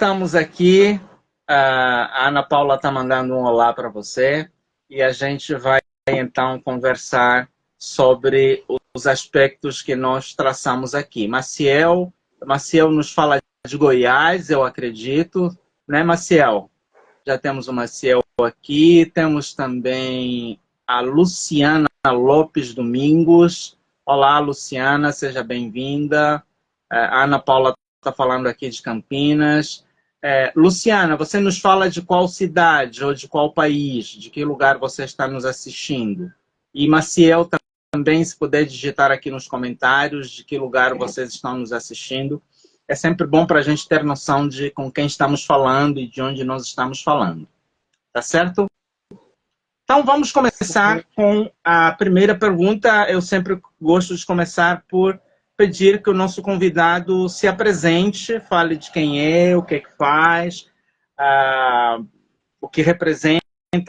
estamos aqui. A Ana Paula está mandando um olá para você e a gente vai então conversar sobre os aspectos que nós traçamos aqui. Maciel nos fala de Goiás, eu acredito, né, Maciel? Já temos o Maciel aqui, temos também a Luciana Lopes Domingos. Olá, Luciana, seja bem-vinda. A Ana Paula está falando aqui de Campinas. Luciana, você nos fala de qual cidade ou de qual país, de que lugar você está nos assistindo? E Maciel também, se puder digitar aqui nos comentários de que lugar vocês estão nos assistindo. É sempre bom para a gente ter noção de com quem estamos falando e de onde nós estamos falando. Tá certo? Então, vamos começar com a primeira pergunta. Eu sempre gosto de começar por pedir que o nosso convidado se apresente, fale de quem é, o que é que faz, o que representa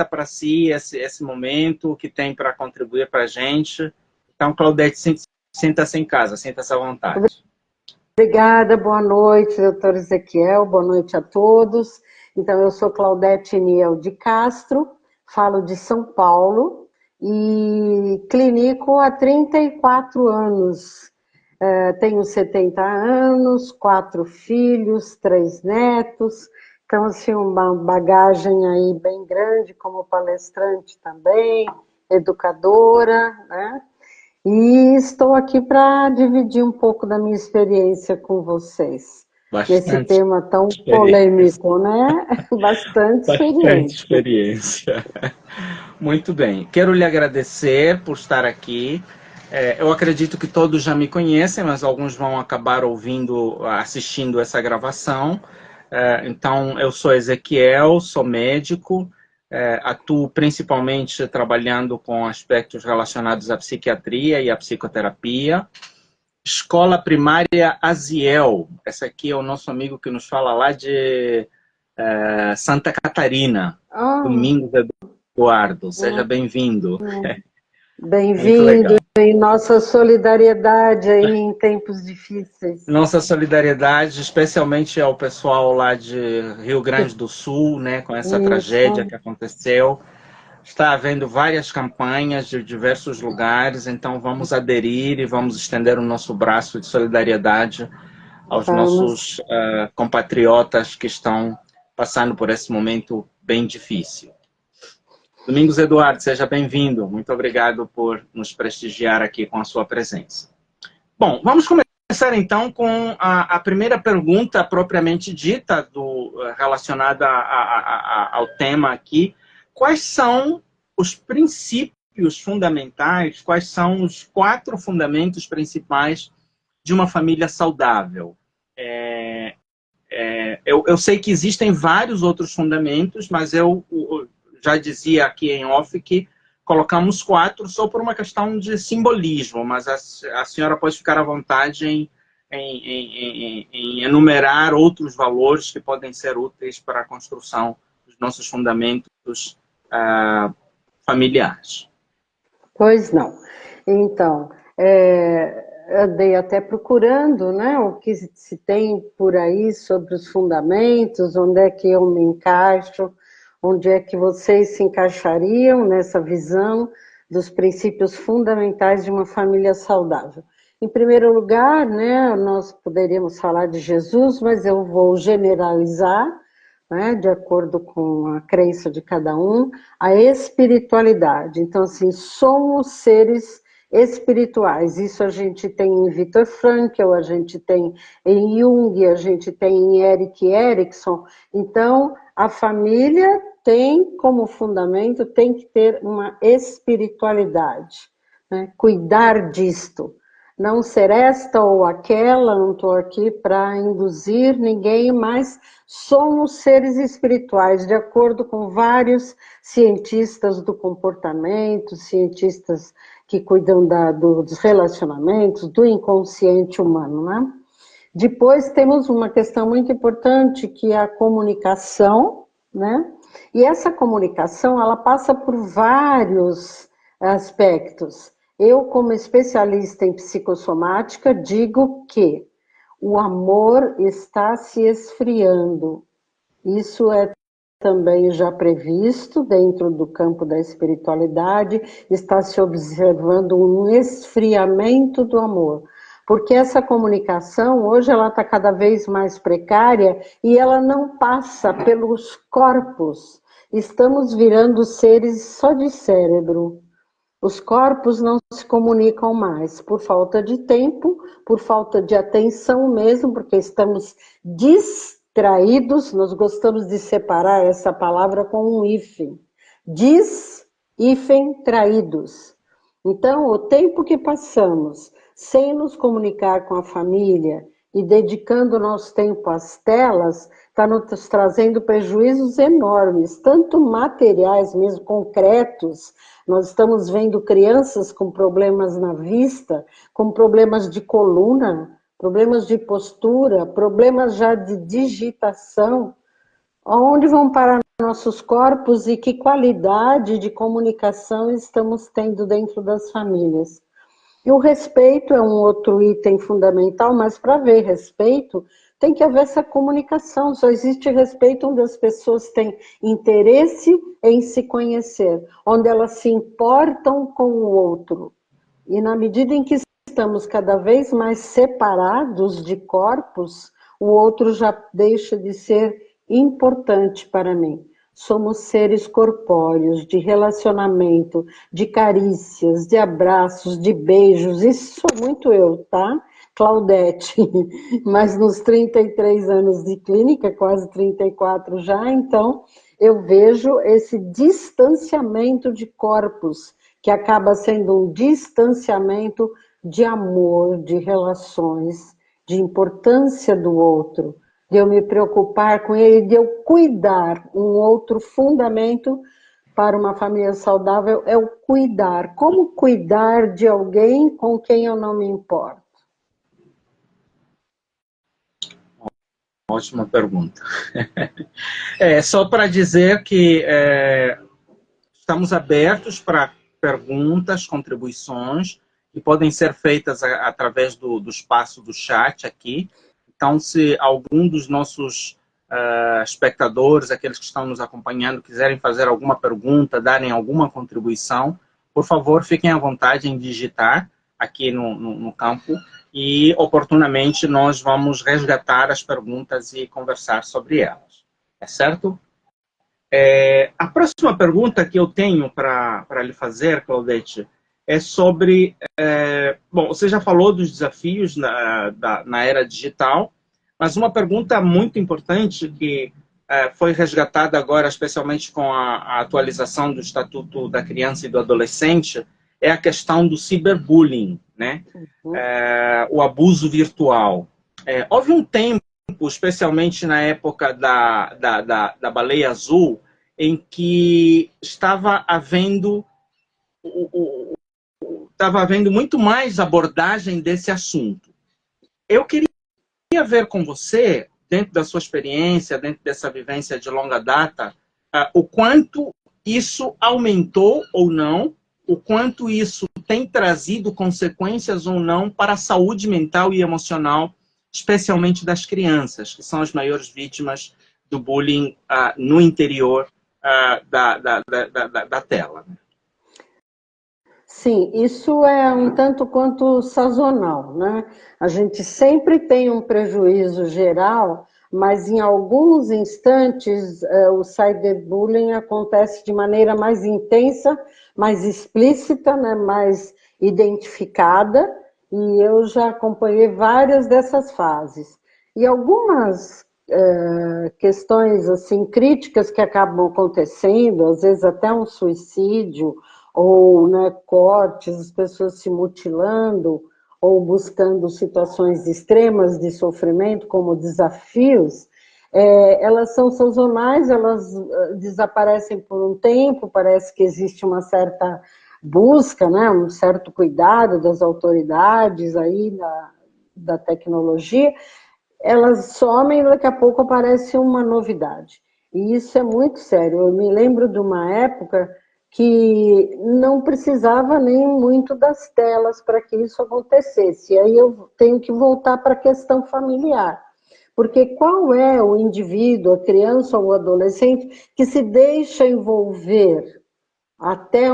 para si esse momento, o que tem para contribuir para a gente. Então, Claudete, sinta-se em casa, sinta-se à vontade. Obrigada, boa noite, doutor Ezequiel, boa noite a todos. Então, eu sou Claudete Niel de Castro, falo de São Paulo e clinico há 34 anos. Tenho 70 anos, 4 filhos, 3 netos, então, assim, uma bagagem aí bem grande como palestrante também, educadora, né? E estou aqui para dividir um pouco da minha experiência com vocês. Nesse tema tão polêmico, né? Bastante experiência. Muito bem. Quero lhe agradecer por estar aqui. Eu acredito que todos já me conhecem, mas alguns vão acabar assistindo essa gravação. Então, eu sou Ezequiel, sou médico, atuo principalmente trabalhando com aspectos relacionados à psiquiatria e à psicoterapia. Escola Primária Aziel, esse aqui é o nosso amigo que nos fala lá de Santa Catarina, Domingos Eduardo, seja bem-vindo. Bem-vindo, em nossa solidariedade aí em tempos difíceis. Nossa solidariedade, especialmente ao pessoal lá de Rio Grande do Sul, né, com essa tragédia que aconteceu. Está havendo várias campanhas de diversos lugares, então vamos aderir e vamos estender o nosso braço de solidariedade aos nossos compatriotas que estão passando por esse momento bem difícil. Domingos Eduardo, seja bem-vindo. Muito obrigado por nos prestigiar aqui com a sua presença. Bom, vamos começar então com a primeira pergunta propriamente dita, relacionada ao tema aqui. Quais são os princípios fundamentais, quais são os 4 fundamentos principais de uma família saudável? Eu sei que existem vários outros fundamentos, mas eu já dizia aqui em off que colocamos 4 só por uma questão de simbolismo, mas a senhora pode ficar à vontade em enumerar outros valores que podem ser úteis para a construção dos nossos fundamentos familiares. Pois não. Então, andei até procurando, né, o que se tem por aí sobre os fundamentos, onde é que eu me encaixo, onde é que vocês se encaixariam nessa visão dos princípios fundamentais de uma família saudável. Em primeiro lugar, né, nós poderíamos falar de Jesus, mas eu vou generalizar, né, de acordo com a crença de cada um, a espiritualidade. Então, assim, somos seres espirituais. Isso a gente tem em Viktor Frankl, a gente tem em Jung, a gente tem em Erik Erikson. Então, a família tem como fundamento, tem que ter uma espiritualidade, né? Cuidar disto. Não ser esta ou aquela, não estou aqui para induzir ninguém, mas somos seres espirituais, de acordo com vários cientistas do comportamento, cientistas que cuidam dos relacionamentos, do inconsciente humano, né? Depois temos uma questão muito importante, que é a comunicação, né? E essa comunicação, ela passa por vários aspectos. Eu, como especialista em psicossomática, digo que o amor está se esfriando. Isso é também já previsto dentro do campo da espiritualidade, está se observando um esfriamento do amor. Porque essa comunicação, hoje, ela está cada vez mais precária e ela não passa pelos corpos. Estamos virando seres só de cérebro. Os corpos não se comunicam mais por falta de tempo, por falta de atenção mesmo, porque estamos distraídos. Nós gostamos de separar essa palavra com um hífen. Traídos. Então, o tempo que passamos sem nos comunicar com a família e dedicando nosso tempo às telas, está nos trazendo prejuízos enormes, tanto materiais mesmo, concretos. Nós estamos vendo crianças com problemas na vista, com problemas de coluna, problemas de postura, problemas já de digitação. Onde vão parar nossos corpos e que qualidade de comunicação estamos tendo dentro das famílias? E o respeito é um outro item fundamental, mas para haver respeito, tem que haver essa comunicação. Só existe respeito onde as pessoas têm interesse em se conhecer, onde elas se importam com o outro. E na medida em que estamos cada vez mais separados de corpos, o outro já deixa de ser importante para mim. Somos seres corpóreos, de relacionamento, de carícias, de abraços, de beijos. Isso sou muito eu, tá? Claudete. Mas nos 33 anos de clínica, quase 34 já, então eu vejo esse distanciamento de corpos, que acaba sendo um distanciamento de amor, de relações, de importância do outro, de eu me preocupar com ele, de eu cuidar. Um outro fundamento para uma família saudável é o cuidar. Como cuidar de alguém com quem eu não me importo? Ótima pergunta. Só para dizer que estamos abertos para perguntas, contribuições, que podem ser feitas através do espaço do chat aqui. Então, se algum dos nossos espectadores, aqueles que estão nos acompanhando, quiserem fazer alguma pergunta, darem alguma contribuição, por favor, fiquem à vontade em digitar aqui no campo e, oportunamente, nós vamos resgatar as perguntas e conversar sobre elas. É certo? A próxima pergunta que eu tenho para lhe fazer, Claudete, é sobre... bom, você já falou dos desafios na era digital, mas uma pergunta muito importante que foi resgatada agora, especialmente com a atualização do Estatuto da Criança e do Adolescente, é a questão do ciberbullying, né? O abuso virtual. Houve um tempo, especialmente na época da baleia azul, em que estava havendo muito mais abordagem desse assunto. Eu queria ver com você, dentro da sua experiência, dentro dessa vivência de longa data, o quanto isso aumentou ou não, o quanto isso tem trazido consequências ou não para a saúde mental e emocional, especialmente das crianças, que são as maiores vítimas do bullying no interior da tela. Sim, isso é um tanto quanto sazonal, né? A gente sempre tem um prejuízo geral, mas em alguns instantes o cyberbullying acontece de maneira mais intensa, mais explícita, né? Mais identificada, e eu já acompanhei várias dessas fases. E algumas questões assim críticas que acabam acontecendo, às vezes até um suicídio, ou cortes, as pessoas se mutilando, ou buscando situações extremas de sofrimento, como desafios, elas são sazonais, elas desaparecem por um tempo, parece que existe uma certa busca, um certo cuidado das autoridades aí da tecnologia, elas somem e daqui a pouco aparece uma novidade. E isso é muito sério. Eu me lembro de uma época que não precisava nem muito das telas para que isso acontecesse. E aí eu tenho que voltar para a questão familiar. Porque qual é o indivíduo, a criança ou o adolescente, que se deixa envolver até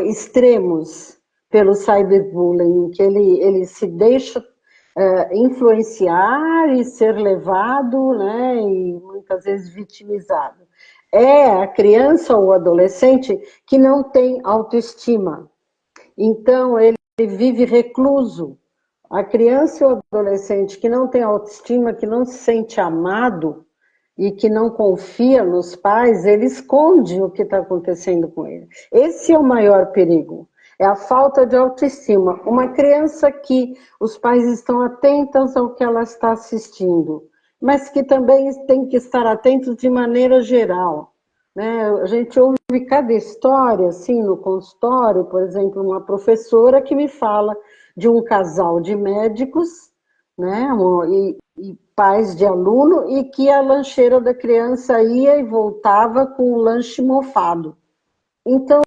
extremos pelo cyberbullying, que ele se deixa influenciar e ser levado, né, e muitas vezes vitimizado? É a criança ou o adolescente que não tem autoestima. Então, ele vive recluso. A criança ou adolescente que não tem autoestima, que não se sente amado e que não confia nos pais, ele esconde o que está acontecendo com ele. Esse é o maior perigo, é a falta de autoestima. Uma criança que os pais estão atentos ao que ela está assistindo, mas que também tem que estar atentos de maneira geral, né? A gente ouve cada história, assim, no consultório, por exemplo, uma professora que me fala de um casal de médicos, né, e pais de aluno, e que a lancheira da criança ia e voltava com o lanche mofado. Então,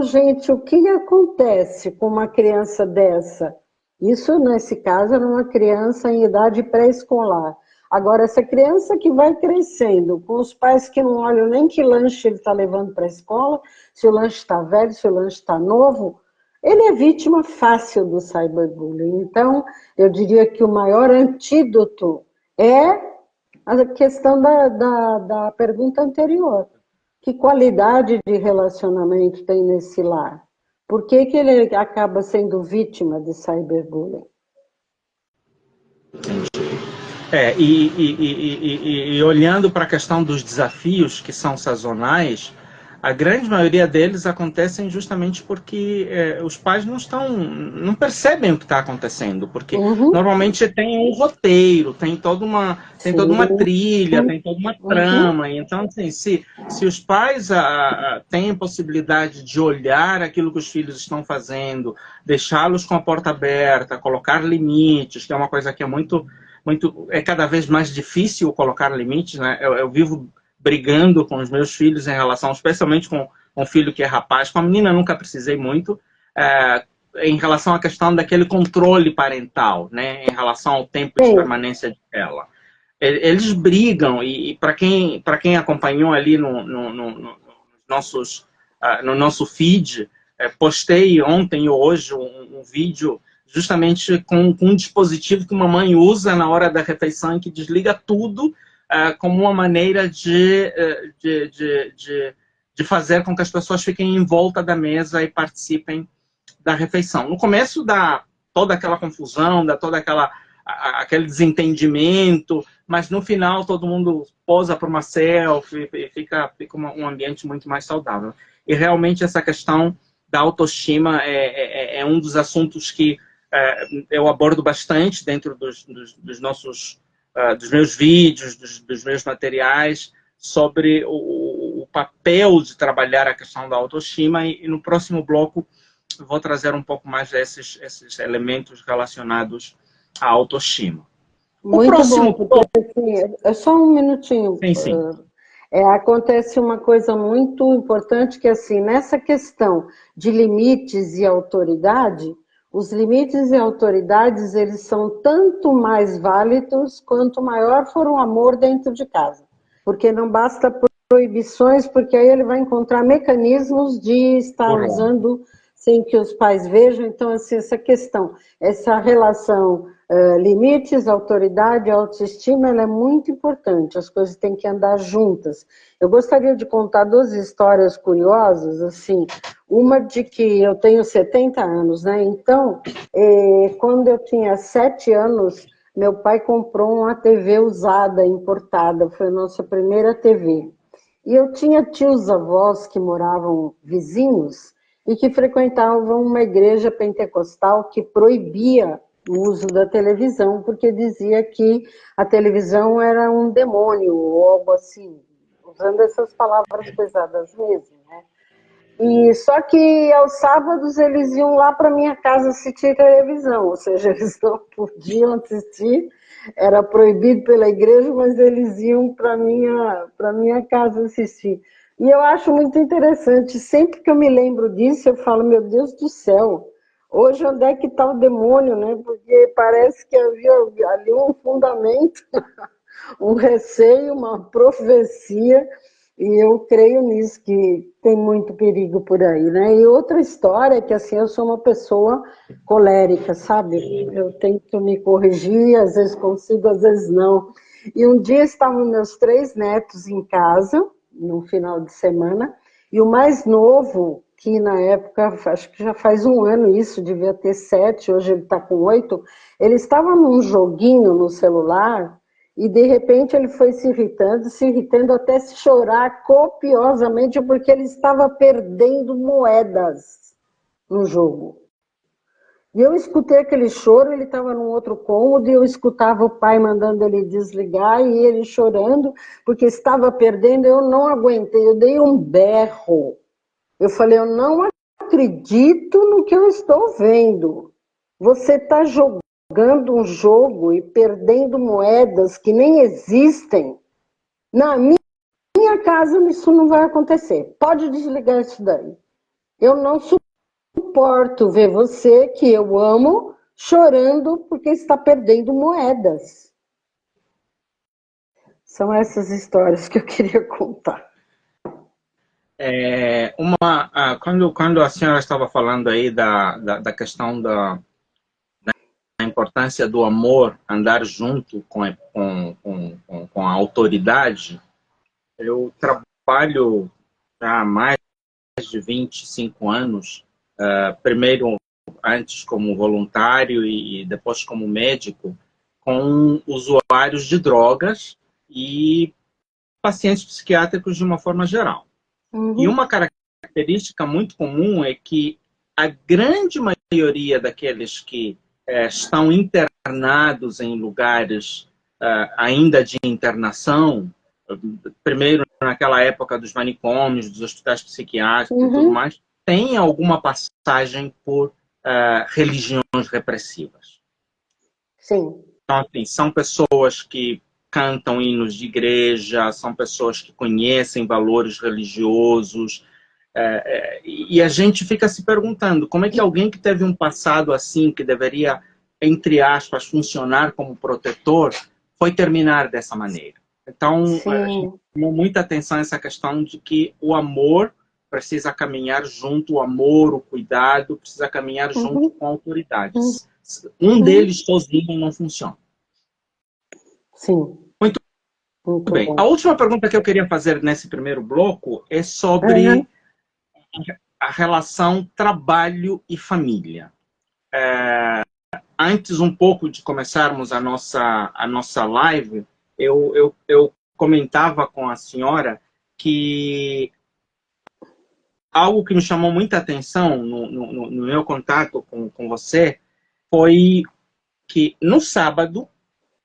gente, o que acontece com uma criança dessa? Isso, nesse caso, era uma criança em idade pré-escolar. Agora, essa criança que vai crescendo, com os pais que não olham nem que lanche ele está levando para a escola, se o lanche está velho, se o lanche está novo, ele é vítima fácil do cyberbullying. Então, eu diria que o maior antídoto é a questão da pergunta anterior. Que qualidade de relacionamento tem nesse lar? Por que que ele acaba sendo vítima de cyberbullying? E olhando para a questão dos desafios que são sazonais, a grande maioria deles acontecem justamente porque os pais não percebem o que está acontecendo, porque normalmente tem um roteiro, tem toda uma trilha, tem toda uma trama. Então, assim, se os pais têm a possibilidade de olhar aquilo que os filhos estão fazendo, deixá-los com a porta aberta, colocar limites, que é uma coisa que é cada vez mais difícil colocar limites, né? Eu vivo brigando com os meus filhos em relação, especialmente com um filho que é rapaz, com a menina nunca precisei muito, em relação à questão daquele controle parental, né? Em relação ao tempo de permanência dela. Eles brigam, e para quem acompanhou ali no nosso feed, postei ontem ou hoje um vídeo justamente com um dispositivo que uma mãe usa na hora da refeição e que desliga tudo como uma maneira de fazer com que as pessoas fiquem em volta da mesa e participem da refeição. No começo dá toda aquela confusão, dá toda aquele desentendimento, mas no final todo mundo posa para uma selfie e fica um ambiente muito mais saudável. E realmente essa questão da autoestima é um dos assuntos que eu abordo bastante dentro dos meus vídeos, dos meus materiais, sobre o papel de trabalhar a questão da autoestima, e no próximo bloco vou trazer um pouco mais desses elementos relacionados à autoestima. Muito bom, porque assim, é só um minutinho. Sim, sim. Acontece uma coisa muito importante, que assim, nessa questão de limites e autoridade, os limites e autoridades, eles são tanto mais válidos quanto maior for o amor dentro de casa. Porque não basta proibições, porque aí ele vai encontrar mecanismos de estar usando sem que os pais vejam. Então, assim, essa relação limites, autoridade, autoestima, ela é muito importante. As coisas têm que andar juntas. Eu gostaria de contar duas histórias curiosas, assim, uma de que eu tenho 70 anos, né? Então, quando eu tinha 7 anos, meu pai comprou uma TV usada, importada, foi a nossa primeira TV. E eu tinha tios avós que moravam vizinhos e que frequentavam uma igreja pentecostal que proibia o uso da televisão, porque dizia que a televisão era um demônio, ou algo assim, usando essas palavras pesadas mesmo, né? E só que aos sábados eles iam lá para minha casa assistir televisão, ou seja, eles não podiam assistir, era proibido pela igreja, mas eles iam para minha casa assistir. E eu acho muito interessante, sempre que eu me lembro disso, eu falo, meu Deus do céu, hoje onde é que está o demônio, né? Porque parece que havia ali um fundamento, um receio, uma profecia, e eu creio nisso, que tem muito perigo por aí, né? E outra história é que, assim, eu sou uma pessoa colérica, sabe? Eu tento me corrigir, às vezes consigo, às vezes não. E um dia estavam meus 3 netos em casa, no final de semana, e o mais novo, que na época, acho que já faz um ano isso, devia ter 7, hoje ele está com 8, ele estava num joguinho no celular, e de repente ele foi se irritando até se chorar copiosamente, porque ele estava perdendo moedas no jogo. E eu escutei aquele choro, ele estava num outro cômodo, e eu escutava o pai mandando ele desligar, e ele chorando, porque estava perdendo, eu não aguentei, eu dei um berro. Eu falei, eu não acredito no que eu estou vendo. Você está jogando um jogo e perdendo moedas que nem existem. Na minha casa isso não vai acontecer. Pode desligar isso daí. Eu não suporto ver você, que eu amo, chorando porque está perdendo moedas. São essas histórias que eu queria contar. Quando a senhora estava falando aí da questão da importância do amor andar junto com a autoridade, eu trabalho há mais de 25 anos, primeiro antes como voluntário e depois como médico, com usuários de drogas e pacientes psiquiátricos de uma forma geral. E uma característica muito comum é que a grande maioria daqueles que estão internados em lugares ainda de internação, primeiro naquela época dos manicômios, dos hospitais psiquiátricos e tudo mais, tem alguma passagem por religiões repressivas. Sim. Então, assim, são pessoas que cantam hinos de igreja, são pessoas que conhecem valores religiosos, e a gente fica se perguntando como é que alguém que teve um passado assim, que deveria, entre aspas, funcionar como protetor, foi terminar dessa maneira. Então, a gente chamou muita atenção a essa questão de que o amor precisa caminhar junto, o amor, o cuidado, precisa caminhar junto com autoridades. Um deles sozinho não funciona. Sim. Muito bem. A última pergunta que eu queria fazer nesse primeiro bloco é sobre a relação trabalho e família. Antes um pouco de começarmos a nossa live, eu comentava com a senhora que algo que me chamou muita atenção no meu contato com você foi que no sábado,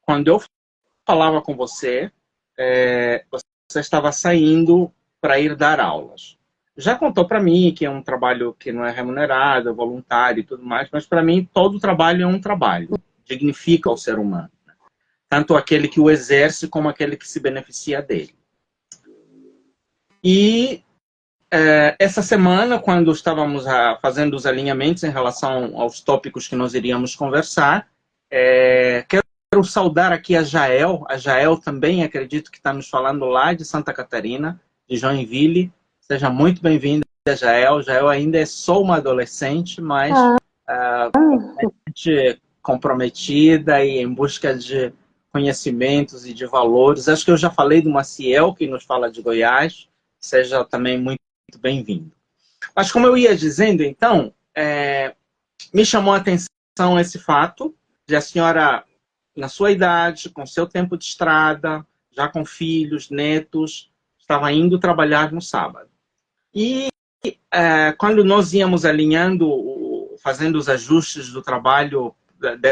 quando eu falava com você, você estava saindo para ir dar aulas. Já contou para mim que é um trabalho que não é remunerado, é voluntário e tudo mais, mas para mim todo trabalho é um trabalho, dignifica o ser humano, né? Tanto aquele que o exerce como aquele que se beneficia dele. E essa semana, quando estávamos fazendo os alinhamentos em relação aos tópicos que nós iríamos conversar, quero saudar aqui a Jael. A Jael também, acredito que está nos falando lá de Santa Catarina, de Joinville. Seja muito bem-vinda, Jael. Jael ainda é só uma adolescente, mas comprometida e em busca de conhecimentos e de valores. Acho que eu já falei do Maciel, que nos fala de Goiás. Seja também muito bem-vindo. Mas como eu ia dizendo, então, me chamou a atenção esse fato de a senhora, na sua idade, com seu tempo de estrada, já com filhos, netos, estava indo trabalhar no sábado. E quando nós íamos alinhando, fazendo os ajustes do trabalho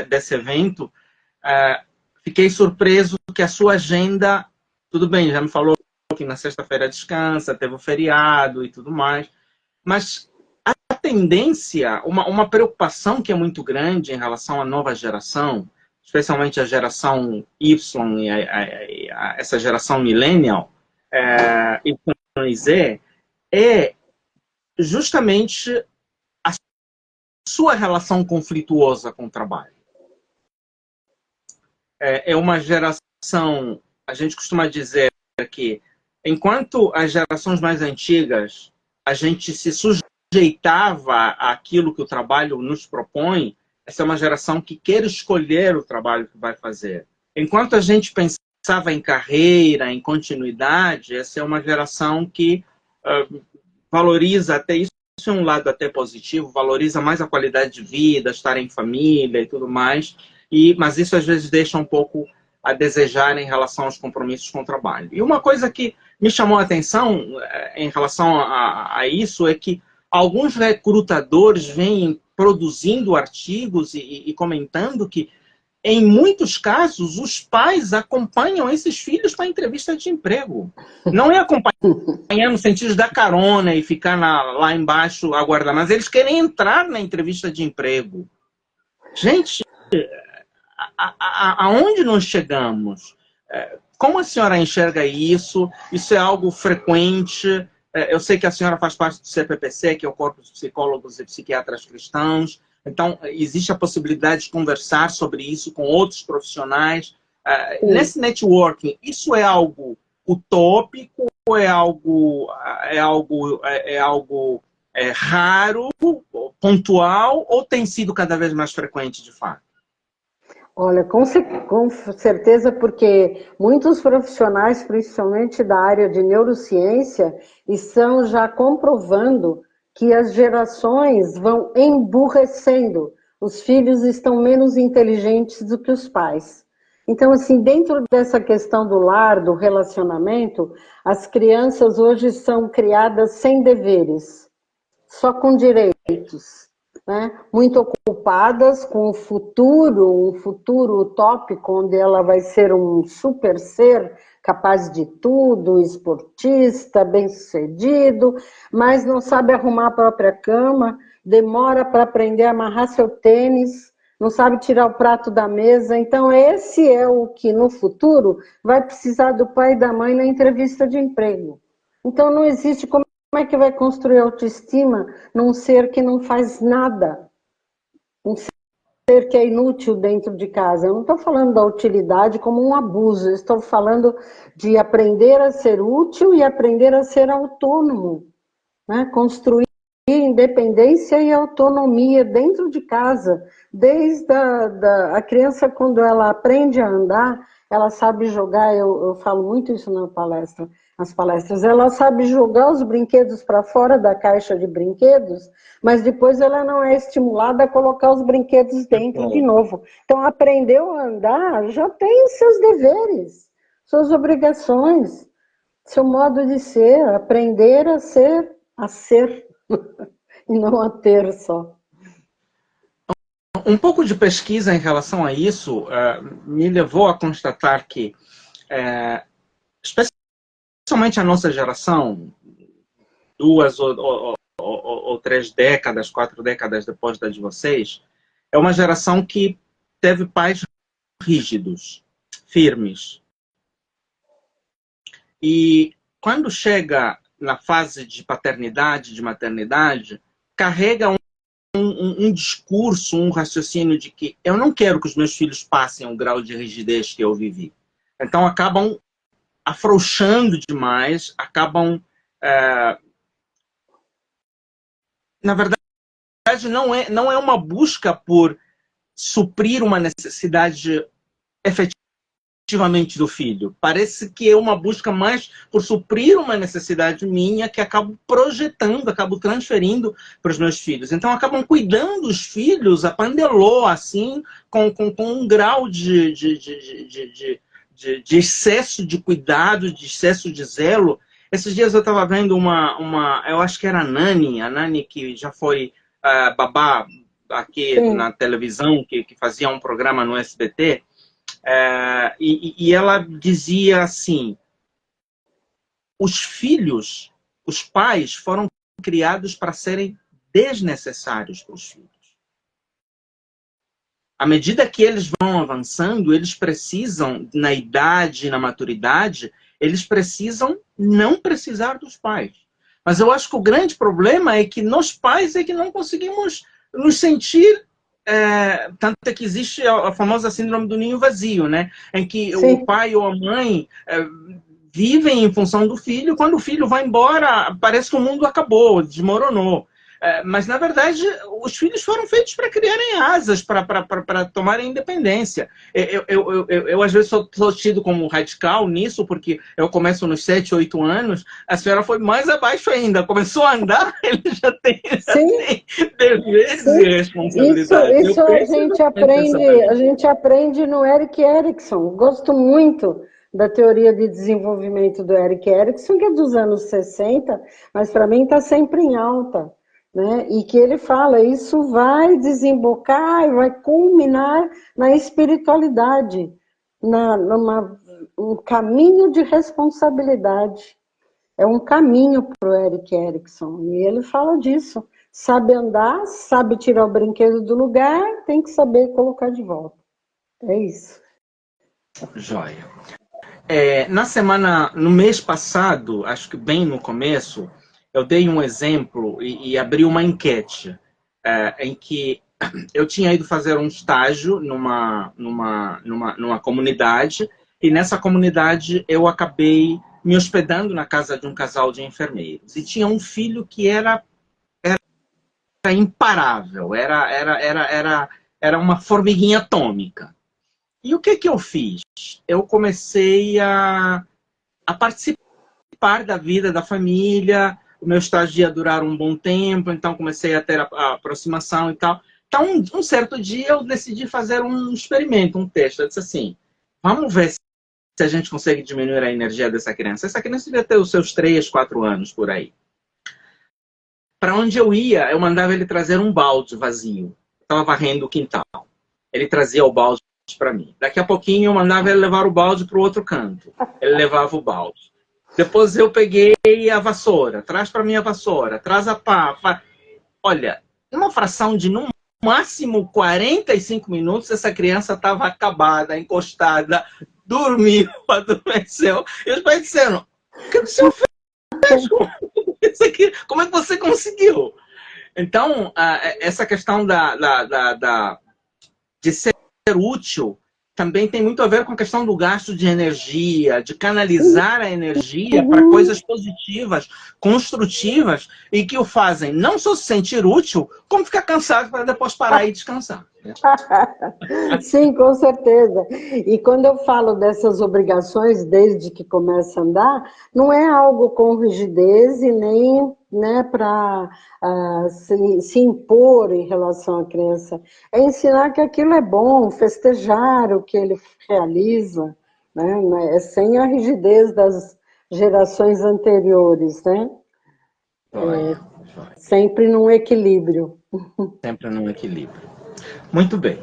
desse evento, fiquei surpreso que a sua agenda, tudo bem, já me falou que na sexta-feira descansa, teve o feriado e tudo mais, mas a tendência, uma preocupação que é muito grande em relação à nova geração, especialmente a geração Y e essa geração millennial, e com é justamente a sua relação conflituosa com o trabalho. É uma geração, a gente costuma dizer que, enquanto as gerações mais antigas, a gente se sujeitava àquilo que o trabalho nos propõe, essa é uma geração que quer escolher o trabalho que vai fazer. Enquanto a gente pensava em carreira, em continuidade, essa é uma geração que valoriza até isso, é um lado até positivo, valoriza mais a qualidade de vida, estar em família e tudo mais, mas isso às vezes deixa um pouco a desejar em relação aos compromissos com o trabalho. E uma coisa que me chamou a atenção em relação a isso é que alguns recrutadores vêm produzindo artigos e comentando que, em muitos casos, os pais acompanham esses filhos para entrevista de emprego. Não é acompanhar no sentido de dar carona e ficar lá embaixo aguardar, mas eles querem entrar na entrevista de emprego. Gente, aonde nós chegamos? Como a senhora enxerga isso? Isso é algo frequente? Eu sei que a senhora faz parte do CPPC, que é o Corpo de Psicólogos e Psiquiatras Cristãos. Então, existe a possibilidade de conversar sobre isso com outros profissionais. Nesse networking, isso é algo utópico ou é algo raro, pontual, ou tem sido cada vez mais frequente, de fato? Olha, com certeza, porque muitos profissionais, principalmente da área de neurociência, estão já comprovando que as gerações vão emburrecendo. Os filhos estão menos inteligentes do que os pais. Então, assim, dentro dessa questão do lar, do relacionamento, as crianças hoje são criadas sem deveres, só com direitos. Né? Muito ocupadas com o futuro, um futuro utópico, onde ela vai ser um super ser, capaz de tudo, esportista, bem-sucedido, mas não sabe arrumar a própria cama, demora para aprender a amarrar seu tênis, não sabe tirar o prato da mesa. Então, esse é o que, no futuro, vai precisar do pai e da mãe na entrevista de emprego. Então, não existe como é que vai construir autoestima num ser que não faz nada? Um ser que é inútil dentro de casa. Eu não estou falando da utilidade como um abuso, eu estou falando de aprender a ser útil e aprender a ser autônomo, né? Construir independência e autonomia dentro de casa. Desde a criança, quando ela aprende a andar, ela sabe jogar, eu falo muito isso nas palestras, ela sabe jogar os brinquedos para fora da caixa de brinquedos, mas depois ela não é estimulada a colocar os brinquedos dentro de novo. Então, aprendeu a andar, já tem seus deveres, suas obrigações, seu modo de ser, aprender a ser e não a ter só. Um pouco de pesquisa em relação a isso me levou a constatar que, especialmente a nossa geração, 2 ou 3 décadas, 4 décadas depois da de vocês, é uma geração que teve pais rígidos, firmes. E quando chega na fase de paternidade, de maternidade, carrega um discurso, um raciocínio de que eu não quero que os meus filhos passem um grau de rigidez que eu vivi. Então acabam afrouxando demais, acabam... na verdade, não é uma busca por suprir uma necessidade efetivamente do filho. Parece que é uma busca mais por suprir uma necessidade minha que acabo projetando, acabo transferindo para os meus filhos. Então, acabam cuidando dos filhos a pandelô, assim, com um grau de excesso de cuidado, de excesso de zelo. Esses dias eu estava vendo eu acho que era a Nani que já foi babá aqui Sim. na televisão, que fazia um programa no SBT, e ela dizia assim: os filhos, os pais foram criados para serem desnecessários para os filhos. À medida que eles vão avançando, eles precisam, na idade, na maturidade, eles precisam não precisar dos pais. Mas eu acho que o grande problema é que nós pais é que não conseguimos nos sentir, tanto é que existe a famosa síndrome do ninho vazio, né? Em que Sim. o pai ou a mãe vivem em função do filho, quando o filho vai embora, parece que o mundo acabou, desmoronou. Mas, na verdade, os filhos foram feitos para criarem asas, para tomarem independência. Eu às vezes, sou tido como radical nisso, porque eu começo nos 7, 8 anos, a senhora foi mais abaixo ainda. Começou a andar, ele já tem deveres Sim. e responsabilidades. Eu Isso penso exatamente dessa a maneira. gente aprende no Erik Erikson. Gosto muito da teoria de desenvolvimento do Erik Erikson, que é dos anos 60, mas para mim está sempre em alta. Né? E que ele fala, isso vai desembocar e vai culminar na espiritualidade, um caminho de responsabilidade. É um caminho para o Erik Erikson. E ele fala disso. Sabe andar, sabe tirar o brinquedo do lugar, tem que saber colocar de volta. É isso. Joia. No mês passado, acho que bem no começo, eu dei um exemplo e abri uma enquete em que eu tinha ido fazer um estágio numa comunidade, e nessa comunidade eu acabei me hospedando na casa de um casal de enfermeiros. E tinha um filho que era imparável, era uma formiguinha atômica. E o que eu fiz? Eu comecei a participar da vida da família. O meu estágio ia durar um bom tempo, então comecei a ter a aproximação e tal. Então, um certo dia eu decidi fazer um experimento, um teste. Eu disse assim, vamos ver se a gente consegue diminuir a energia dessa criança. Essa criança devia ter os seus 3, 4 anos por aí. Para onde eu ia, eu mandava ele trazer um balde vazio. Estava varrendo o quintal. Ele trazia o balde para mim. Daqui a pouquinho eu mandava ele levar o balde para o outro canto. Ele levava o balde. Depois eu peguei a vassoura. Traz para mim a vassoura. Traz a pá. Olha, uma fração de no máximo 45 minutos, essa criança estava acabada, encostada, dormiu, adormeceu. E os pais disseram, o que o senhor fez? Como é que você conseguiu? Então, essa questão de ser útil também tem muito a ver com a questão do gasto de energia, de canalizar a energia para coisas positivas, construtivas, e que o fazem não só se sentir útil, como ficar cansado para depois parar e descansar. Sim, com certeza. E quando eu falo dessas obrigações, desde que começa a andar, não é algo com rigidez e nem para se impor em relação à criança. É ensinar que aquilo é bom, festejar o que ele realiza, né? É sem a rigidez das gerações anteriores, né? Joia. Sempre num equilíbrio. Sempre num equilíbrio. Muito bem.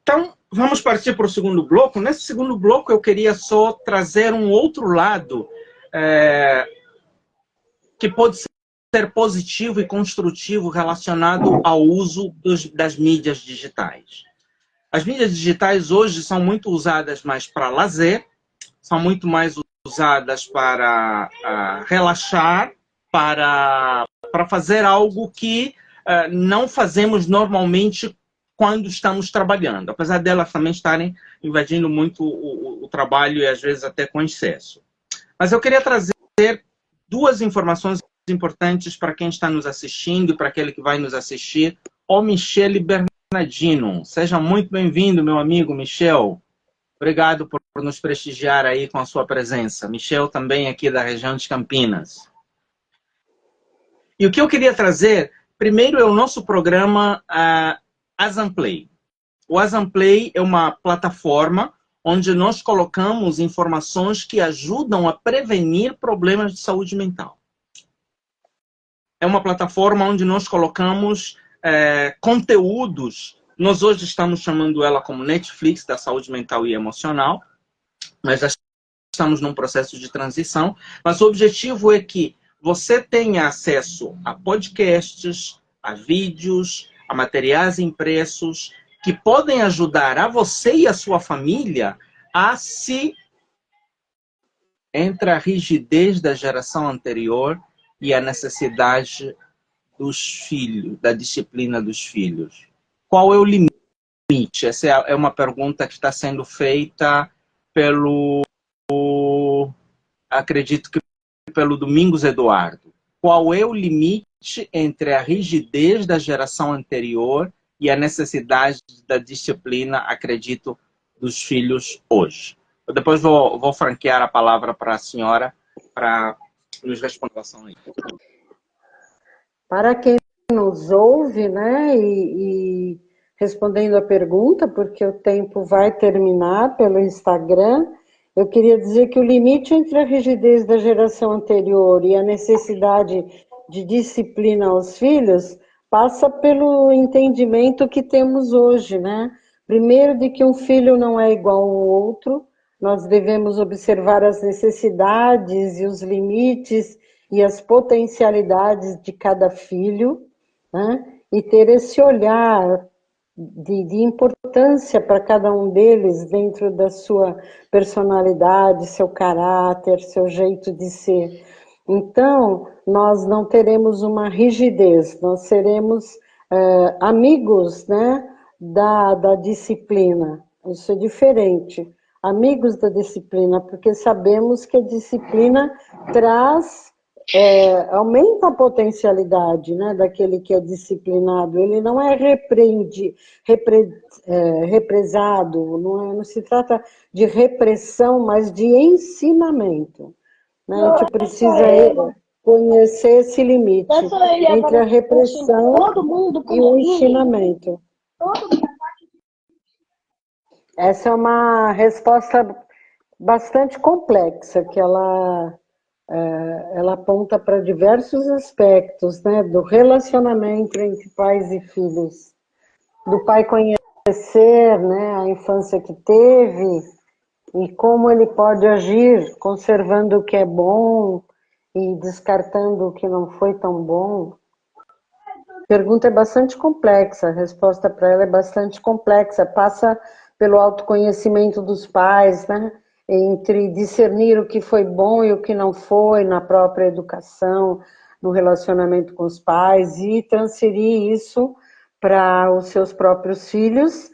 Então, vamos partir para o segundo bloco. Nesse segundo bloco, eu queria só trazer um outro lado que pode ser positivo e construtivo relacionado ao uso das mídias digitais. As mídias digitais hoje são muito usadas mais para lazer, são muito mais usadas para relaxar, para fazer algo que não fazemos normalmente quando estamos trabalhando, apesar delas também estarem invadindo muito o trabalho e às vezes até com excesso. Mas eu queria trazer duas informações importantes para quem está nos assistindo e para aquele que vai nos assistir. O Michele Bernardino. Seja muito bem-vindo, meu amigo Michel. Obrigado por nos prestigiar aí com a sua presença. Michel também aqui da região de Campinas. E o que eu queria trazer, primeiro é o nosso programa Azamplay. O Azamplay é uma plataforma onde nós colocamos informações que ajudam a prevenir problemas de saúde mental. É uma plataforma onde nós colocamos conteúdos. Nós hoje estamos chamando ela como Netflix da saúde mental e emocional, mas já estamos num processo de transição. Mas o objetivo é que você tenha acesso a podcasts, a vídeos, a materiais impressos, que podem ajudar a você e a sua família a se entre a rigidez da geração anterior e a necessidade dos filhos, da disciplina dos filhos? Qual é o limite? Essa é uma pergunta que está sendo feita pelo, acredito que pelo Domingos Eduardo. Qual é o limite entre a rigidez da geração anterior e a necessidade da disciplina, acredito, dos filhos hoje? Eu depois vou franquear a palavra para a senhora para nos responder aí. Para quem nos ouve, né, e respondendo a pergunta, porque o tempo vai terminar pelo Instagram, eu queria dizer que o limite entre a rigidez da geração anterior e a necessidade de disciplina aos filhos passa pelo entendimento que temos hoje, né? Primeiro, de que um filho não é igual ao outro, nós devemos observar as necessidades e os limites e as potencialidades de cada filho, né? E ter esse olhar de importância para cada um deles dentro da sua personalidade, seu caráter, seu jeito de ser. Então, nós não teremos uma rigidez, nós seremos amigos, né, da disciplina. Isso é diferente. Amigos da disciplina, porque sabemos que a disciplina traz aumenta a potencialidade, né, daquele que é disciplinado. Ele não é represado, não se trata de repressão, mas de ensinamento. Né? A gente precisa conhecer esse limite entre a repressão e o ensinamento. Essa é uma resposta bastante complexa, que ela aponta para diversos aspectos, né, do relacionamento entre pais e filhos. Do pai conhecer, né, a infância que teve e como ele pode agir conservando o que é bom e descartando o que não foi tão bom. A pergunta é bastante complexa, a resposta para ela é bastante complexa, passa pelo autoconhecimento dos pais, né? Entre discernir o que foi bom e o que não foi na própria educação, no relacionamento com os pais e transferir isso para os seus próprios filhos,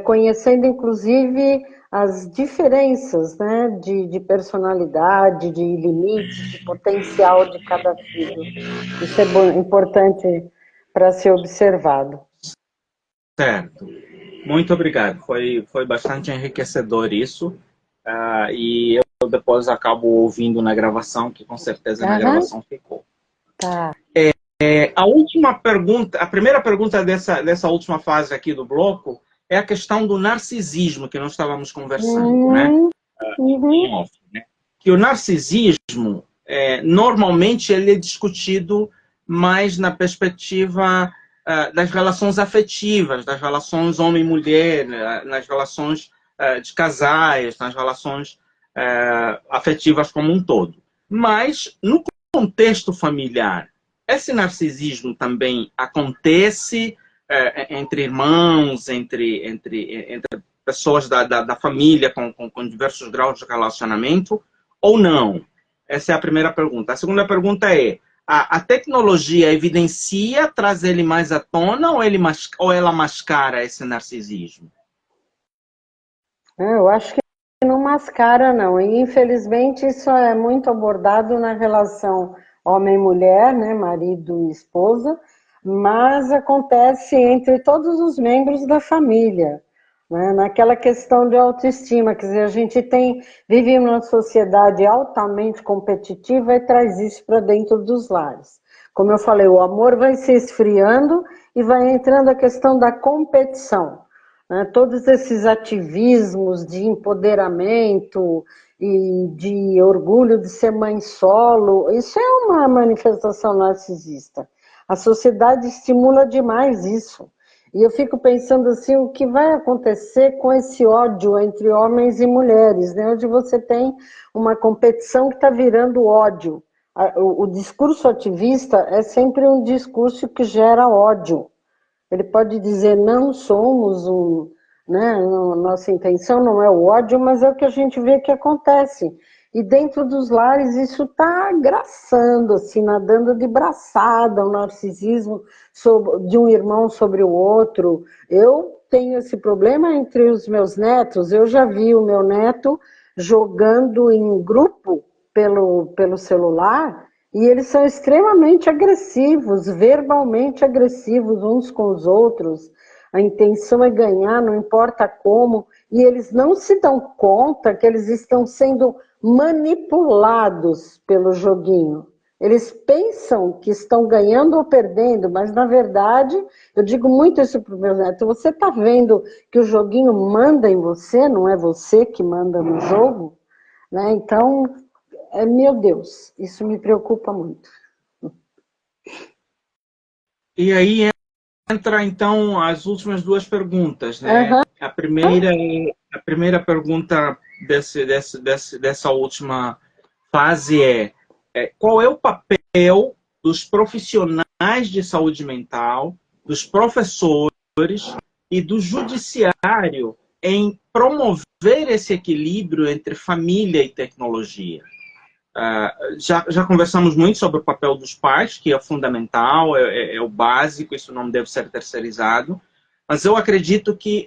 conhecendo inclusive as diferenças, né, de personalidade, de limites, de potencial de cada filho. Isso é importante para ser observado. Certo. Muito obrigado. Foi bastante enriquecedor isso. E eu depois acabo ouvindo na gravação, que com certeza na gravação ficou. Tá. A última pergunta, a primeira pergunta dessa última fase aqui do bloco é a questão do narcisismo que nós estávamos conversando, né? Né? Que o narcisismo, normalmente, ele é discutido mais na perspectiva das relações afetivas, das relações homem-mulher, nas relações de casais, nas relações afetivas como um todo. Mas, no contexto familiar, esse narcisismo também acontece entre irmãos, entre pessoas da família com diversos graus de relacionamento, ou não? Essa é a primeira pergunta. A segunda pergunta é, a tecnologia evidencia, traz ele mais à tona, ou ela mascara esse narcisismo? Eu acho que não mascara, não. E, infelizmente, isso é muito abordado na relação homem-mulher, né, marido e esposa, mas acontece entre todos os membros da família, né, naquela questão de autoestima. Quer dizer, a gente vive numa sociedade altamente competitiva e traz isso para dentro dos lares. Como eu falei, o amor vai se esfriando e vai entrando a questão da competição. Todos esses ativismos de empoderamento e de orgulho de ser mãe solo, isso é uma manifestação narcisista. A sociedade estimula demais isso. E eu fico pensando assim, o que vai acontecer com esse ódio entre homens e mulheres, né? Onde você tem uma competição que está virando ódio. O discurso ativista é sempre um discurso que gera ódio. Ele pode dizer, não somos né? Nossa intenção não é o ódio, mas é o que a gente vê que acontece. E dentro dos lares isso está graçando, assim, nadando de braçada, o narcisismo de um irmão sobre o outro. Eu tenho esse problema entre os meus netos, eu já vi o meu neto jogando em grupo pelo celular, e eles são extremamente agressivos, verbalmente agressivos uns com os outros. A intenção é ganhar, não importa como, e eles não se dão conta que eles estão sendo manipulados pelo joguinho. Eles pensam que estão ganhando ou perdendo, mas na verdade, eu digo muito isso para os meus netos, você está vendo que o joguinho manda em você, não é você que manda no jogo? Né? Então, meu Deus, isso me preocupa muito. E aí entra, então, as últimas duas perguntas, né? Uhum. A primeira pergunta dessa última fase qual é o papel dos profissionais de saúde mental, dos professores e do judiciário em promover esse equilíbrio entre família e tecnologia? Já conversamos muito sobre o papel dos pais, que é fundamental, é o básico, isso não deve ser terceirizado, mas eu acredito que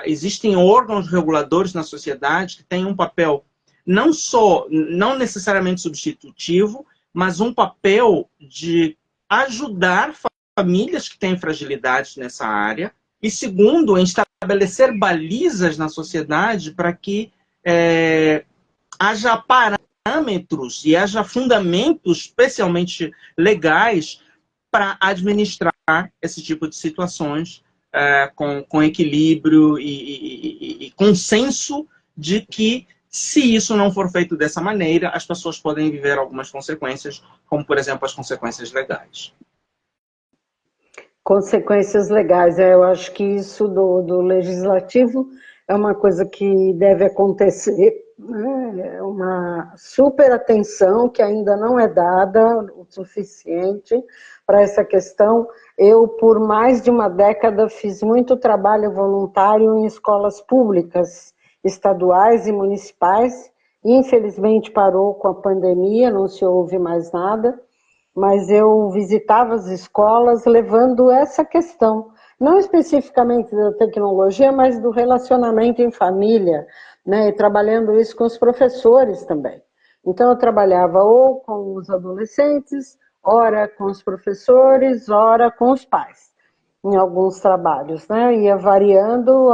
existem órgãos reguladores na sociedade que têm um papel não necessariamente substitutivo, mas um papel de ajudar famílias que têm fragilidades nessa área, e segundo, em estabelecer balizas na sociedade para que haja parâmetros e haja fundamentos, especialmente legais, para administrar esse tipo de situações com equilíbrio e consenso de que, se isso não for feito dessa maneira, as pessoas podem viver algumas consequências, como, por exemplo, as consequências legais. Consequências legais, eu acho que isso do legislativo é uma coisa que deve acontecer, né? É uma super atenção que ainda não é dada o suficiente para essa questão. Eu, por mais de uma década, fiz muito trabalho voluntário em escolas públicas, estaduais e municipais. Infelizmente parou com a pandemia, não se ouve mais nada, mas eu visitava as escolas levando essa questão, não especificamente da tecnologia, mas do relacionamento em família, né? E trabalhando isso com os professores também. Então, eu trabalhava ou com os adolescentes, ora com os professores, ora com os pais, em alguns trabalhos, né? Ia variando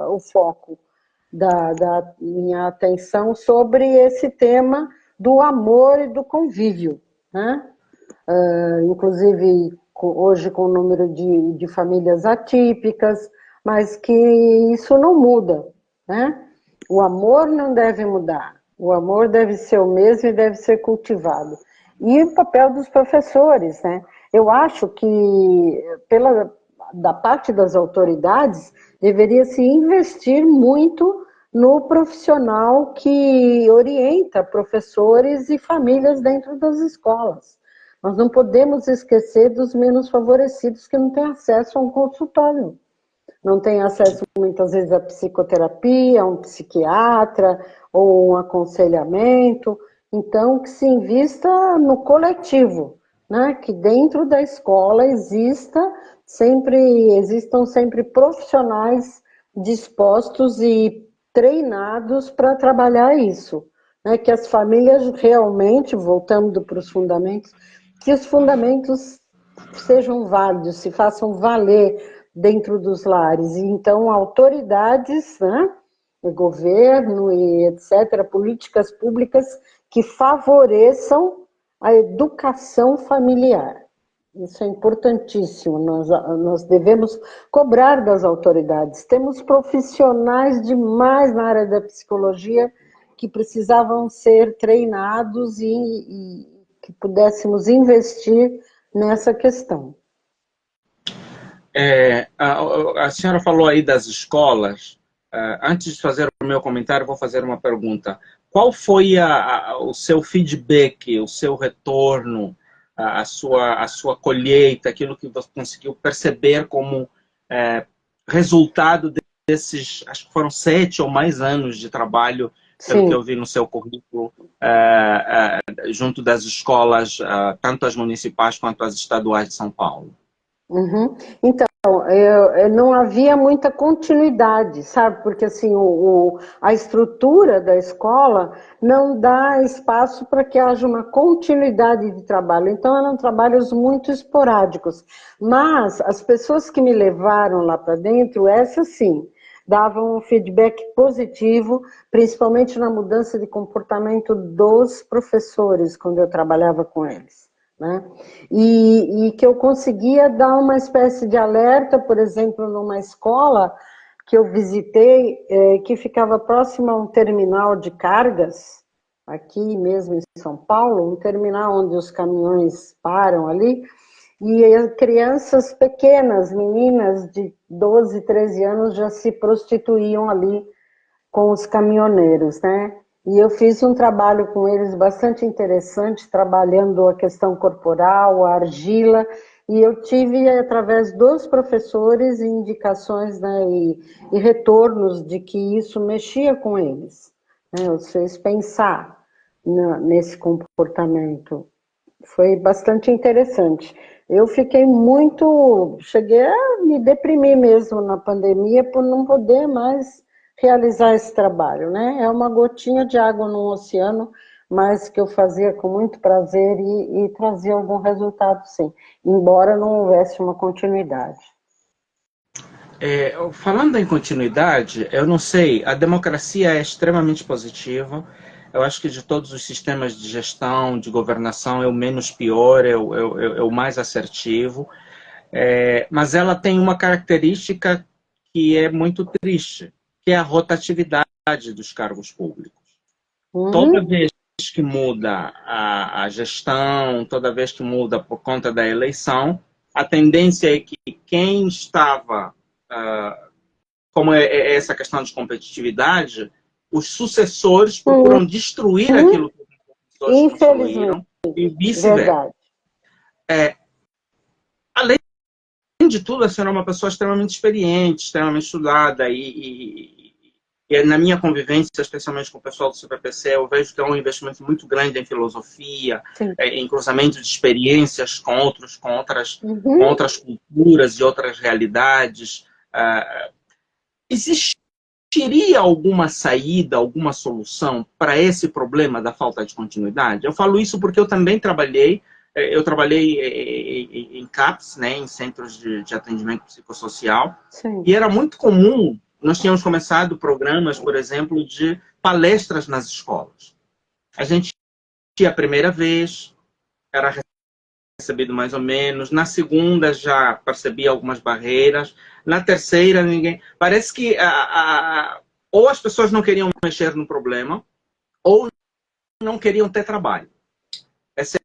o foco da minha atenção sobre esse tema do amor e do convívio, né? Inclusive hoje com o número de famílias atípicas, mas que isso não muda, né? O amor não deve mudar, o amor deve ser o mesmo e deve ser cultivado. E o papel dos professores, né? Eu acho que da parte das autoridades deveria se investir muito no profissional que orienta professores e famílias dentro das escolas. Nós não podemos esquecer dos menos favorecidos que não têm acesso a um consultório, não têm acesso muitas vezes à psicoterapia, a um psiquiatra ou um aconselhamento. Então, que se invista no coletivo, né? Que dentro da escola existam sempre profissionais dispostos e treinados para trabalhar isso, né? Que as famílias realmente, voltando para os fundamentos, que os fundamentos sejam válidos, se façam valer dentro dos lares. E então, autoridades, né, governo e etc., políticas públicas que favoreçam a educação familiar. Isso é importantíssimo, nós devemos cobrar das autoridades. Temos profissionais demais na área da psicologia que precisavam ser treinados e que pudéssemos investir nessa questão. A senhora falou aí das escolas. Antes de fazer o meu comentário, vou fazer uma pergunta. Qual foi o seu feedback, o seu retorno, a sua colheita, aquilo que você conseguiu perceber como resultado desses, acho que foram 7 ou mais anos de trabalho pelo que sim. eu vi no seu currículo, junto das escolas, tanto as municipais quanto as estaduais de São Paulo. Uhum. Então, não havia muita continuidade, sabe? Porque assim, a estrutura da escola não dá espaço para que haja uma continuidade de trabalho. Então, eram trabalhos muito esporádicos. Mas as pessoas que me levaram lá para dentro, essas sim, davam um feedback positivo, principalmente na mudança de comportamento dos professores, quando eu trabalhava com eles. Né? E que eu conseguia dar uma espécie de alerta, por exemplo, numa escola que eu visitei, que ficava próximo a um terminal de cargas, aqui mesmo em São Paulo, um terminal onde os caminhões param ali, e crianças pequenas, meninas de 12, 13 anos, já se prostituíam ali com os caminhoneiros, né? E eu fiz um trabalho com eles bastante interessante, trabalhando a questão corporal, a argila, e eu tive, através dos professores, indicações, né, e retornos de que isso mexia com eles, né? Os fez pensar nesse comportamento. Foi bastante interessante. Eu fiquei muito... Cheguei a me deprimir mesmo na pandemia por não poder mais realizar esse trabalho, né? É uma gotinha de água no oceano, mas que eu fazia com muito prazer e trazia algum resultado, sim, embora não houvesse uma continuidade. Falando em continuidade, eu não sei, a democracia é extremamente positiva. Eu acho que de todos os sistemas de gestão, de governação, é o menos pior, é o mais assertivo. Mas ela tem uma característica que é muito triste, que é a rotatividade dos cargos públicos. Toda Uhum, vez que muda a gestão, toda vez que muda por conta da eleição, a tendência é que quem estava, como é essa questão de competitividade, os sucessores procuram destruir uhum, aquilo que os professores infelizmente, construíram e vice-versa. verdade. Além de tudo, a senhora é uma pessoa extremamente experiente, extremamente estudada e na minha convivência, especialmente com o pessoal do CPPC, eu vejo que é um investimento muito grande em filosofia, Sim. em cruzamento de experiências com Uhum. outras culturas e outras realidades. Existiria alguma saída, alguma solução para esse problema da falta de continuidade? Eu falo isso porque eu também trabalhei, em CAPS, né, em Centros de Atendimento Psicossocial, Sim. e era muito comum, nós tínhamos começado programas, por exemplo, de palestras nas escolas. A gente ia a primeira vez, era recebido mais ou menos, na segunda já percebia algumas barreiras, na terceira ninguém... Parece que ou as pessoas não queriam mexer no problema, ou não queriam ter trabalho. Esse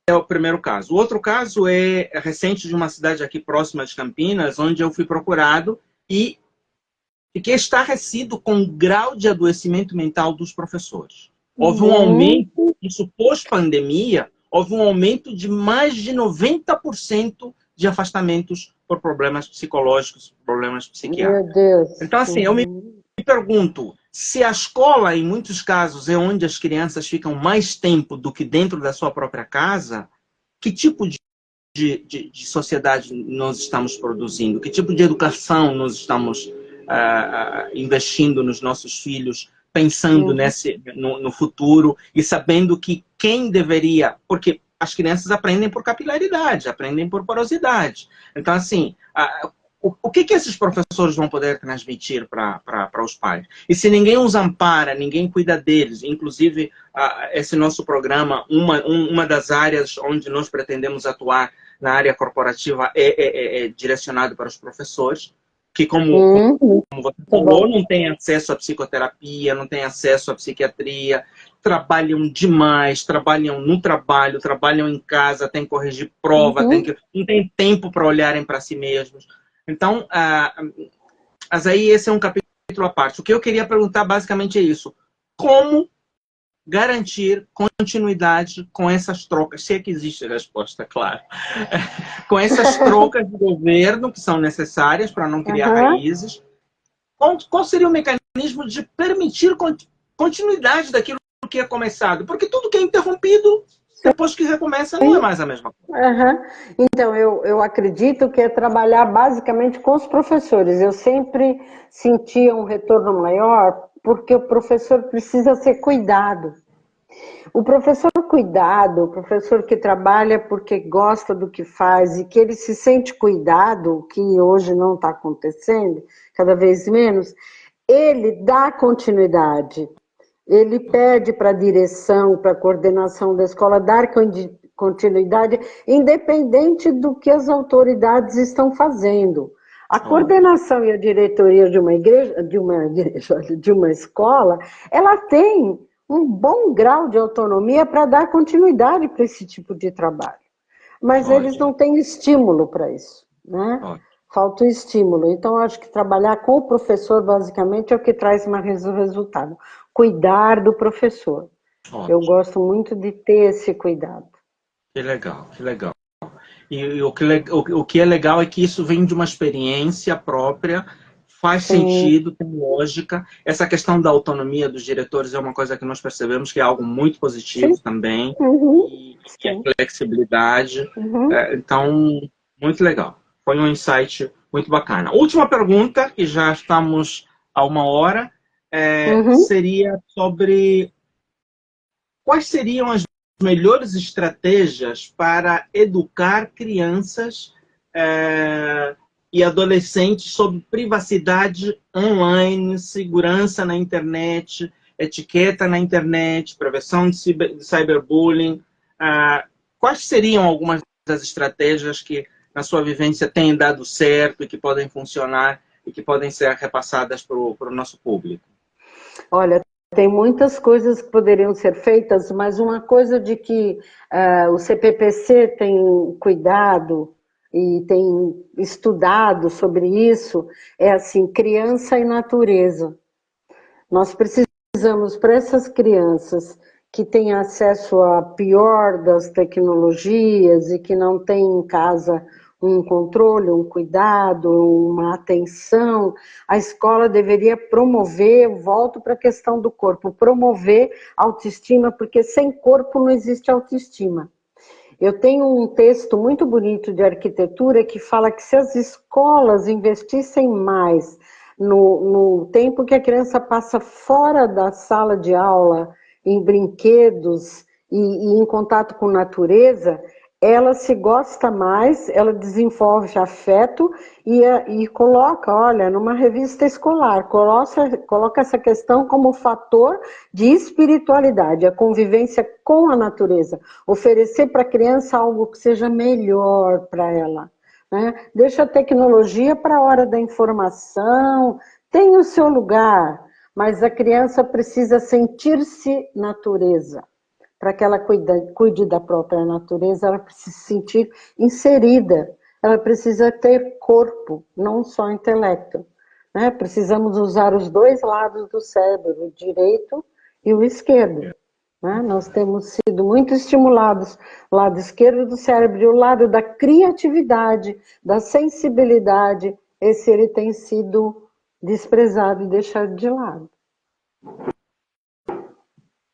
é o primeiro caso. O outro caso é recente, de uma cidade aqui próxima de Campinas, onde eu fui procurado e fiquei estarrecido com o grau de adoecimento mental dos professores. Houve um Uhum. aumento, isso pós-pandemia, houve um aumento de mais de 90% de afastamentos por problemas psicológicos, problemas Meu psiquiátricos. Deus. Então, assim, eu me Uhum. pergunto, se a escola, em muitos casos, é onde as crianças ficam mais tempo do que dentro da sua própria casa, que tipo de sociedade nós estamos produzindo? Que tipo de educação nós estamos investindo nos nossos filhos, pensando Uhum. no futuro e sabendo que quem deveria... Porque as crianças aprendem por capilaridade, aprendem por porosidade. Então, assim, o que esses professores vão poder transmitir para os pais? E se ninguém os ampara, ninguém cuida deles, inclusive esse nosso programa, uma das áreas onde nós pretendemos atuar na área corporativa é direcionado para os professores, que Muito como você falou, bom. não têm acesso à psicoterapia, não têm acesso à psiquiatria, trabalham demais, trabalham no trabalho, trabalham em casa, tem que corrigir prova, Uhum. não tem tempo para olharem para si mesmos. Então, mas aí esse é um capítulo à parte. O que eu queria perguntar basicamente é isso. Como garantir continuidade com essas trocas? Se é que existe a resposta, claro. Com essas trocas de governo que são necessárias para não criar Aham. raízes. Qual seria o mecanismo de permitir continuidade daquilo que é começado. Porque tudo que é interrompido, depois que recomeça, não é mais a mesma coisa. Uhum. Então, eu acredito que é trabalhar basicamente com os professores. Eu sempre sentia um retorno maior porque o professor precisa ser cuidado. O professor cuidado, o professor que trabalha porque gosta do que faz e que ele se sente cuidado, que hoje não está acontecendo, cada vez menos, ele dá continuidade. Ele pede para a direção, para a coordenação da escola dar continuidade, independente do que as autoridades estão fazendo. A coordenação e a diretoria de uma igreja, de uma escola, ela tem um bom grau de autonomia para dar continuidade para esse tipo de trabalho. Mas eles não têm estímulo para isso, né? Falta o estímulo. Então, acho que trabalhar com o professor, basicamente, é o que traz mais resultado. Cuidar do professor. Eu gosto muito de ter esse cuidado. Que legal, que legal. E o que é legal é que isso vem de uma experiência própria, faz sentido, tem lógica. Essa questão da autonomia dos diretores é uma coisa que nós percebemos que é algo muito positivo também. E a flexibilidade. Então, muito legal. Foi um insight muito bacana. Última pergunta, que já estamos a 1 hora, seria sobre quais seriam as melhores estratégias para educar crianças e adolescentes sobre privacidade online, segurança na internet, etiqueta na internet, prevenção de cyberbullying. Quais seriam algumas das estratégias que, na sua vivência, têm dado certo e que podem funcionar e que podem ser repassadas para o nosso público? Olha, tem muitas coisas que poderiam ser feitas, mas uma coisa de que o CPPC tem cuidado e tem estudado sobre isso é assim, criança e natureza. Nós precisamos, para essas crianças que têm acesso à pior das tecnologias e que não têm em casa um controle, um cuidado, uma atenção, a escola deveria promover, volto para a questão do corpo, promover autoestima, porque sem corpo não existe autoestima. Eu tenho um texto muito bonito de arquitetura que fala que se as escolas investissem mais no tempo que a criança passa fora da sala de aula, em brinquedos e em contato com natureza, ela se gosta mais, ela desenvolve afeto e coloca, olha, numa revista escolar, coloca essa questão como fator de espiritualidade, a convivência com a natureza, oferecer para a criança algo que seja melhor para ela, né? Deixa a tecnologia para a hora da informação, tem o seu lugar, mas a criança precisa sentir-se natureza. Para que ela cuide da própria natureza, ela precisa se sentir inserida, ela precisa ter corpo, não só intelecto, né? Precisamos usar os dois lados do cérebro, o direito e o esquerdo, né? Nós temos sido muito estimulados, o lado esquerdo do cérebro e o lado da criatividade, da sensibilidade, esse ele tem sido desprezado e deixado de lado.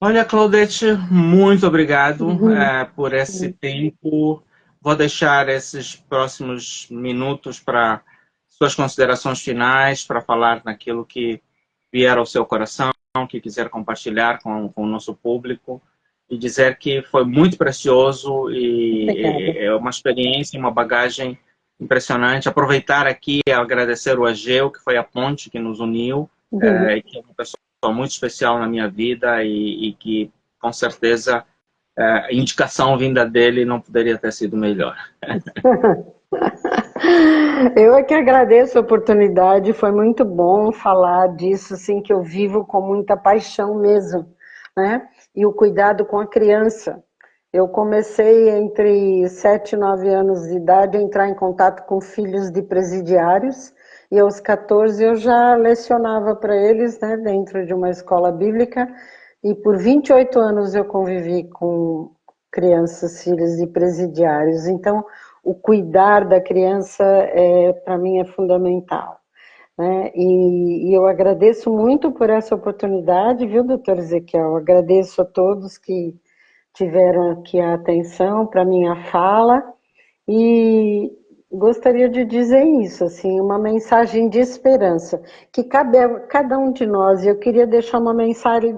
Olha, Claudete, muito obrigado por esse tempo. Vou deixar esses próximos minutos para suas considerações finais, para falar naquilo que vier ao seu coração, que quiser compartilhar com o nosso público, e dizer que foi muito precioso e é uma experiência, uma bagagem impressionante. Aproveitar aqui e agradecer o Ageu, que foi a ponte que nos uniu, que é uma pessoa muito especial na minha vida e que, com certeza, a indicação vinda dele não poderia ter sido melhor. Eu é que agradeço a oportunidade, foi muito bom falar disso, assim, que eu vivo com muita paixão mesmo, né? E o cuidado com a criança. Eu comecei entre 7 e 9 anos de idade a entrar em contato com filhos de presidiários, e aos 14 eu já lecionava para eles, né, dentro de uma escola bíblica, e por 28 anos eu convivi com crianças, filhos de presidiários. Então, o cuidar da criança, para mim, é fundamental. né? E eu agradeço muito por essa oportunidade, viu, doutor Ezequiel? Eu agradeço a todos que tiveram aqui a atenção para minha fala e gostaria de dizer isso, assim, uma mensagem de esperança, que cabe a cada um de nós, e eu queria deixar uma mensagem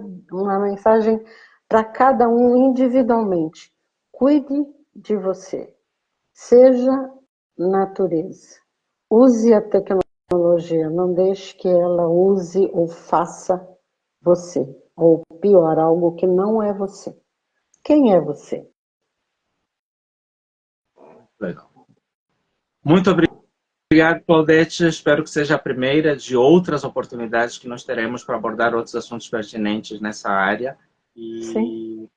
para cada um individualmente. Cuide de você, seja natureza, use a tecnologia, não deixe que ela use ou faça você, ou pior, algo que não é você. Quem é você? Legal. Muito obrigado, Claudete. Espero que seja a primeira de outras oportunidades que nós teremos para abordar outros assuntos pertinentes nessa área. Sim. E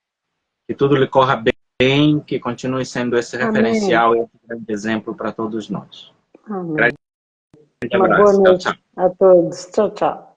que tudo lhe corra bem, que continue sendo esse Amém. referencial e esse grande exemplo para todos nós. Amém. Grande Uma boa abraço. Tchau, noite tchau. a todos. Tchau, tchau.